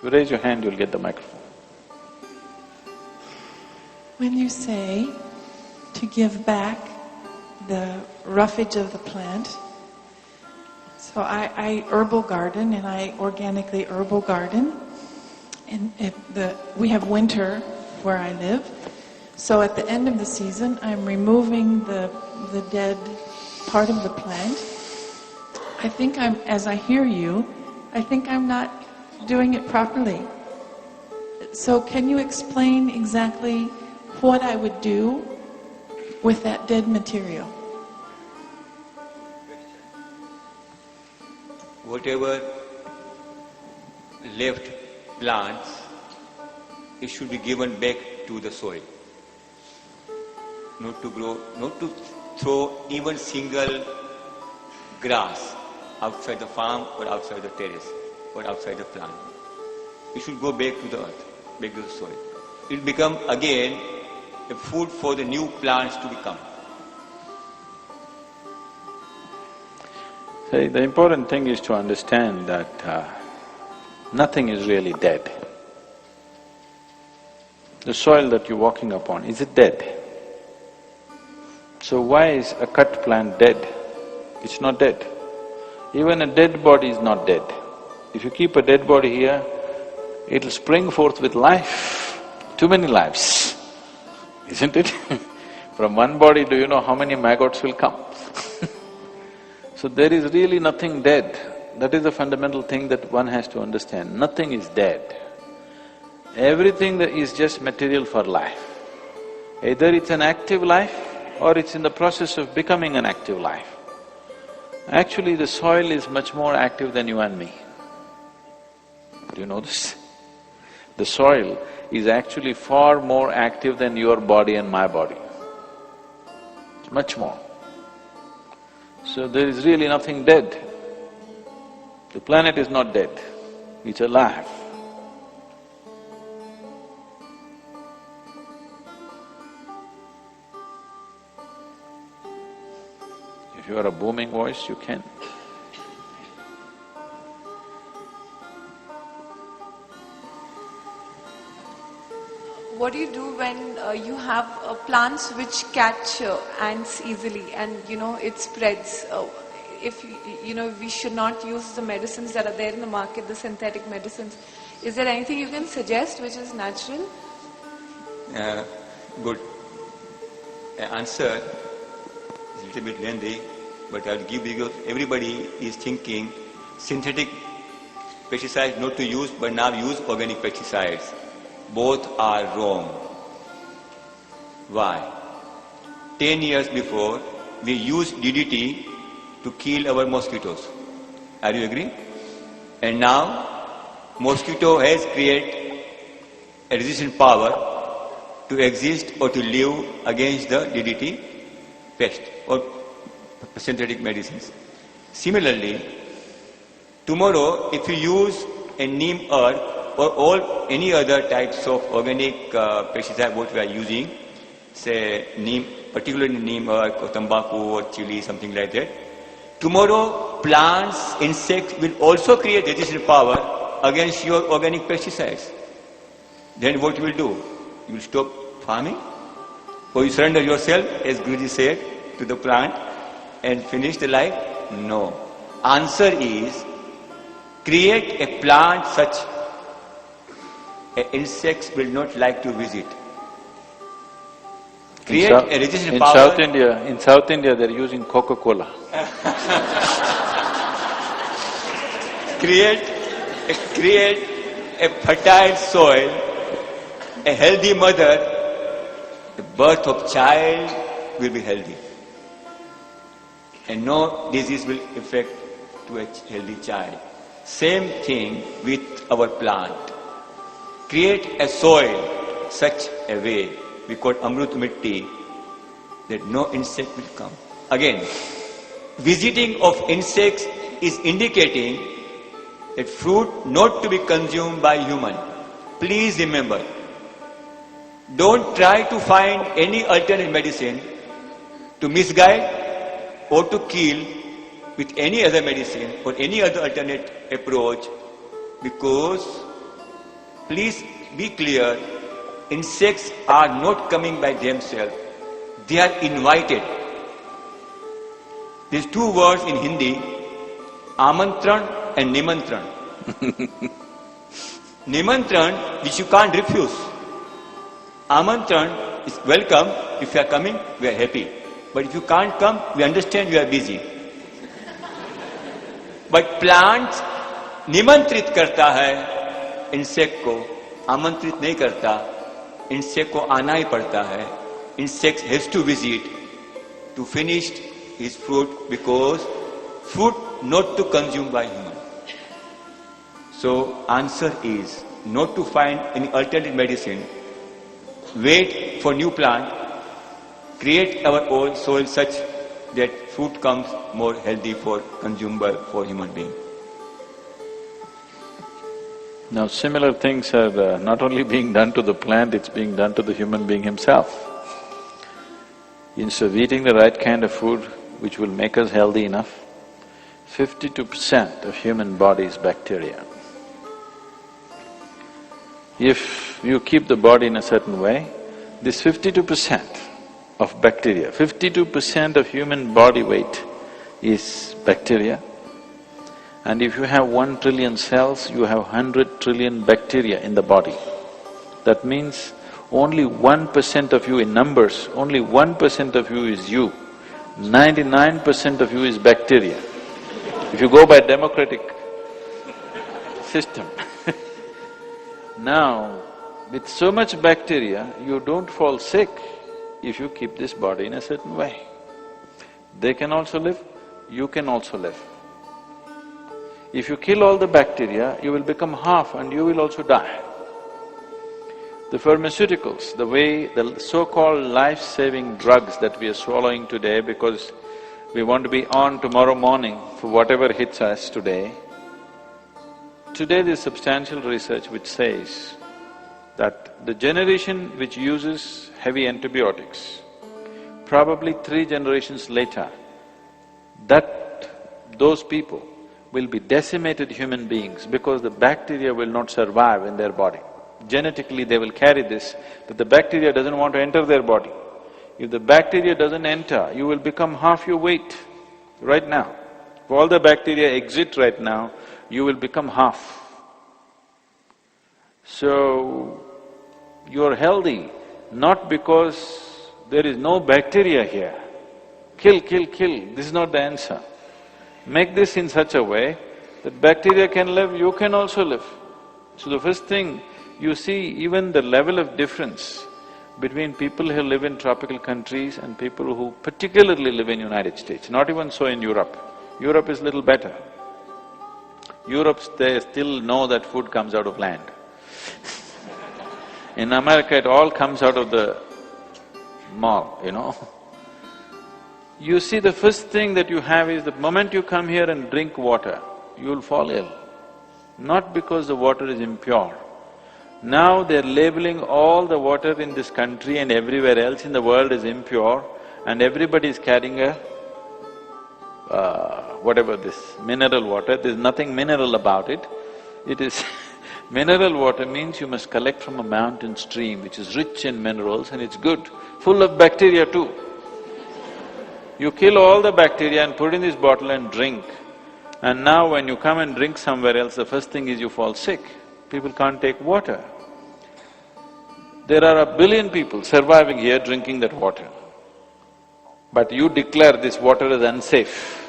You raise your hand, you'll get the microphone. When you say to give back the roughage of the plant, so I herbal garden and I organically herbal garden, and we have winter where I live, so at the end of the season I'm removing the dead part of the plant. I think as I hear you, I think I'm not doing it properly. So can you explain exactly what I would do with that dead material? Whatever left plants, it should be given back to the soil. Not to grow, not to throw even single grass outside the farm or outside the terrace or outside the plant. It should go back to the earth, back to the soil. It will become again a food for the new plants to become. See, the important thing is to understand that nothing is really dead. The soil that you're walking upon, is it dead? So why is a cut plant dead? It's not dead. Even a dead body is not dead. If you keep a dead body here, it'll spring forth with life, too many lives, isn't it? From one body, do you know how many maggots will come? So there is really nothing dead. That is the fundamental thing that one has to understand. Nothing is dead. Everything that is just material for life. Either it's an active life or it's in the process of becoming an active life. Actually, the soil is much more active than you and me. Do you know this? The soil is actually far more active than your body and my body. It's much more. So there is really nothing dead. The planet is not dead, it's alive. If you are a booming voice, you can. What do you do when you have plants which catch ants easily and it spreads? We should not use the medicines that are there in the market, the synthetic medicines. Is there anything you can suggest which is natural? Good answer. It's a little bit lengthy, but I'll give because everybody is thinking synthetic pesticides not to use, but now use organic pesticides. Both are wrong. Why? 10 years before, we used DDT to kill our mosquitoes. Are you agree? And now, mosquito has created a resistant power to exist or to live against the DDT pest or synthetic medicines. Similarly, tomorrow, if you use a neem earth or any other types of organic pesticide what we are using, say neem, particularly neem earth or tambaku or chili, something like that, tomorrow plants, insects will also create resistant power against your organic pesticides. Then what you will do? You will stop farming? Or you surrender yourself, as Guruji said, to the plant and finish the life? No. Answer is, create a plant such insects will not like to visit. Create a resistant power. In South India, they're using Coca-Cola. Create a fertile soil, a healthy mother, the birth of child will be healthy. And no disease will affect to a healthy child. Same thing with our plant. Create a soil such a way, we call Amrut Mitti, that no insect will come. Again, visiting of insects is indicating that fruit not to be consumed by human. Please remember, don't try to find any alternate medicine to misguide or to kill with any other medicine or any other alternate approach, because Please be clear, insects are not coming by themselves, they are invited. These two words in Hindi, amantran and nimantran. Nimantran, which you can't refuse. Amantran is welcome, if you are coming, we are happy. But if you can't come, we understand you are busy. But plants निमंत्रित करता है insect को, आमंत्रित नहीं करता, insect को आना ही पड़ता है. Insect has to visit to finish his fruit because fruit not to consume by human. So answer is not to find any alternative medicine, wait for new plant, create our own soil such that fruit comes more healthy for consumer, for human being. Now similar things are not only being done to the plant, it's being done to the human being himself. Instead of eating the right kind of food which will make us healthy enough, 52% of human body is bacteria. If you keep the body in a certain way, this 52% of bacteria, 52% of human body weight is bacteria. And if you have 1 trillion cells, you have 100 trillion bacteria in the body. That means only 1% of you in numbers, only 1% of you is you, 99% of you is bacteria. If you go by democratic system. Now, with so much bacteria, you don't fall sick if you keep this body in a certain way. They can also live, you can also live. If you kill all the bacteria, you will become half and you will also die. The pharmaceuticals, the way the so-called life-saving drugs that we are swallowing today because we want to be on tomorrow morning for whatever hits us today, today there's substantial research which says that the generation which uses heavy antibiotics, probably 3 generations later, those people will be decimated human beings because the bacteria will not survive in their body. Genetically they will carry this, but the bacteria doesn't want to enter their body. If the bacteria doesn't enter, you will become half your weight right now. If all the bacteria exit right now, you will become half. So, you're healthy not because there is no bacteria here. Kill, kill, kill, this is not the answer. Make this in such a way that bacteria can live, you can also live. So the first thing, you see even the level of difference between people who live in tropical countries and people who particularly live in United States, not even so in Europe. Europe is little better. Europe, they still know that food comes out of land. In America, it all comes out of the mall, you know. You see, the first thing that you have is the moment you come here and drink water, you will fall ill. Not because the water is impure. Now they're labeling all the water in this country and everywhere else in the world is impure and everybody is carrying a… whatever this, mineral water, there's nothing mineral about it. It is mineral water means you must collect from a mountain stream which is rich in minerals and it's good, full of bacteria too. You kill all the bacteria and put in this bottle and drink. And now when you come and drink somewhere else, the first thing is you fall sick. People can't take water. There are 1 billion people surviving here drinking that water. But you declare this water as unsafe.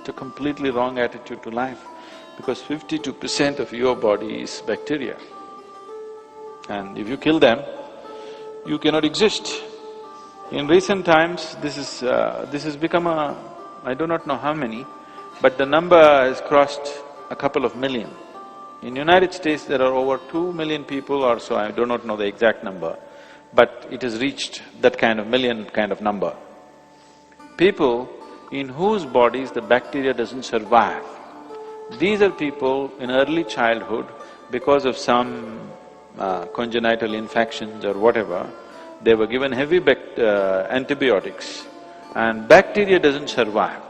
It's a completely wrong attitude to life because 52% of your body is bacteria. And if you kill them, you cannot exist. In recent times, this has become I do not know how many, but the number has crossed a couple of million. In United States, there are over 2 million people or so, I do not know the exact number, but it has reached that kind of million kind of number. People in whose bodies the bacteria doesn't survive. These are people in early childhood, because of some congenital infections or whatever, they were given heavy antibiotics and bacteria doesn't survive.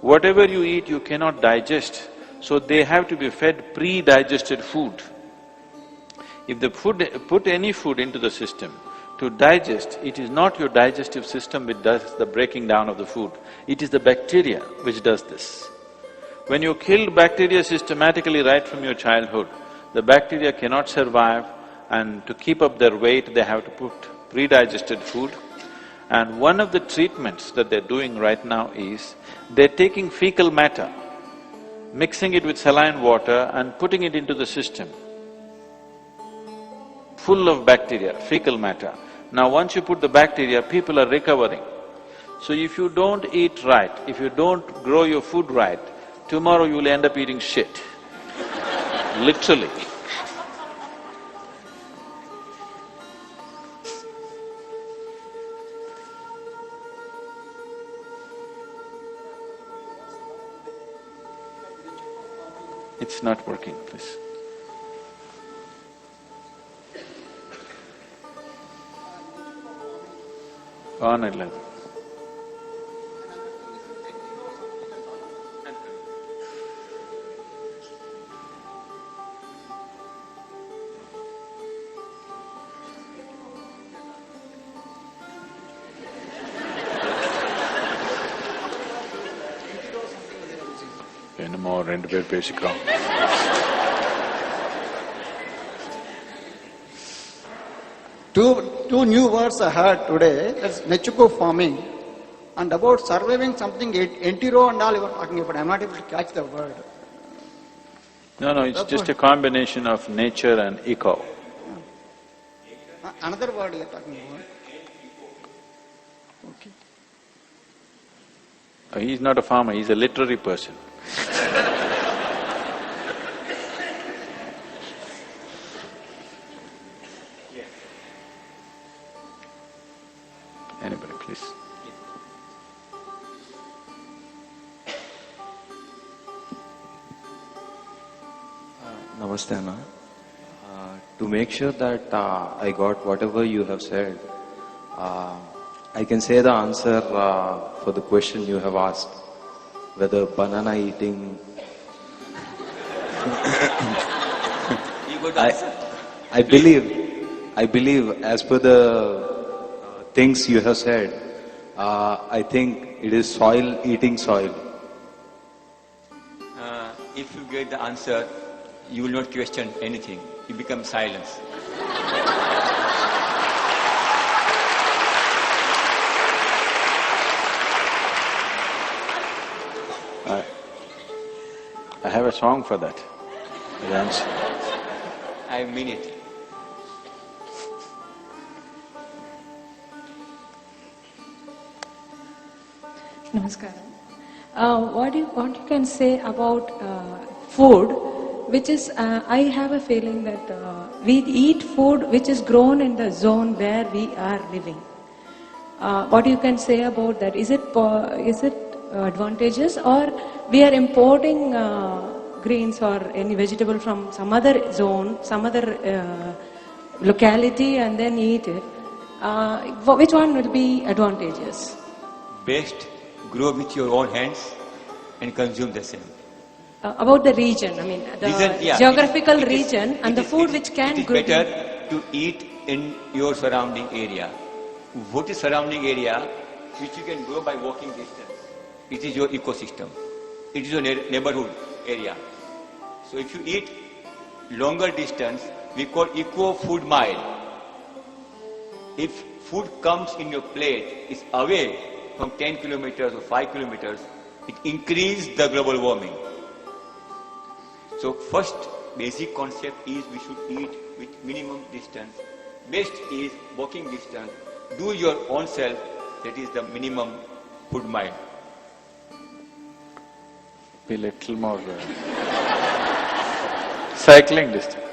Whatever you eat, you cannot digest, so they have to be fed pre-digested food. If the food… put any food into the system, to digest, it is not your digestive system which does the breaking down of the food, it is the bacteria which does this. When you kill bacteria systematically right from your childhood, the bacteria cannot survive, and to keep up their weight, they have to put pre-digested food. And one of the treatments that they're doing right now is, they're taking fecal matter, mixing it with saline water and putting it into the system, full of bacteria, fecal matter. Now once you put the bacteria, people are recovering. So if you don't eat right, if you don't grow your food right, tomorrow you will end up eating shit, literally. It's not working, please. On 11. என்னமோ ரெண்டு பேர் பேசிக்கிறோம். Two new words I heard today, that's Nechuko farming, and about surviving something, entiro and all you were talking about, I'm not able to catch the word. No, it's just a combination of nature and eco. Another word you're talking about. Okay. He's not a farmer, he's a literary person. Anybody, please. Namaste, Anna. To make sure that I got whatever you have said, I can say the answer for the question you have asked, whether banana eating… You got the answer? I believe as per the things you have said, I think it is soil eating soil. If you get the answer, you will not question anything. You become silence. I have a song for that, the answer. I mean it. Namaskaram. What you can say about food, which is, I have a feeling that we eat food which is grown in the zone where we are living. What you can say about that? Is it advantageous, or we are importing greens or any vegetable from some other zone, some other locality, and then eat it? Which one will be advantageous? Best grow with your own hands and consume the same. About the region, I mean, the geographical region and the food which can grow. It is better to eat in your surrounding area. What is surrounding area? Which you can grow by walking distance. It is your ecosystem. It is your neighborhood area. So if you eat longer distance, we call eco food mile. If food comes in your plate, is away from 10 kilometers or 5 kilometers, it increases the global warming. So first basic concept is we should eat with minimum distance. Best is walking distance. Do your own self, that is the minimum food mile. Be little more cycling distance.